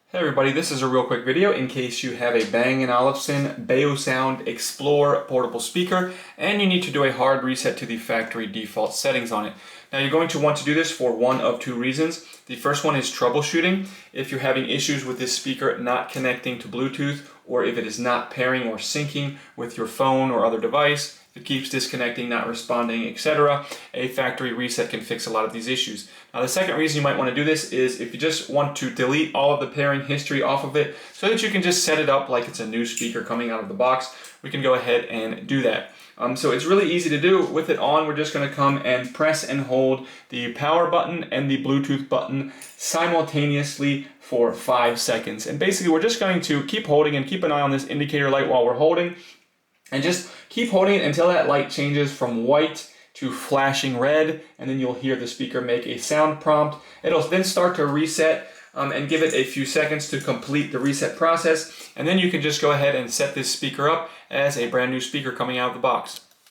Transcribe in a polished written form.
Hey everybody, this is a real quick video in case you have a Bang & Olufsen BEOSOUND Explore portable speaker and you need to do a hard reset to the factory default settings on it. Now you're going to want to do this for one of two reasons. The first one is troubleshooting. If you're having issues with this speaker not connecting to Bluetooth, or if it is not pairing or syncing with your phone or other device, if it keeps disconnecting, not responding, etc., a factory reset can fix a lot of these issues. Now the second reason you might want to do this is if you just want to delete all of the pairing history off of it so that you can just set it up like it's a new speaker coming out of the box, we can go ahead and do that. So it's really easy to do. With it on, we're just going to come and press and hold the power button and the Bluetooth button simultaneously for 5 seconds. And basically we're just going to keep holding and keep an eye on this indicator light while we're holding. And just keep holding it until that light changes from white to flashing red, and then you'll hear the speaker make a sound prompt. It'll then start to reset and give it a few seconds to complete the reset process, and then you can just go ahead and set this speaker up as a brand new speaker coming out of the box.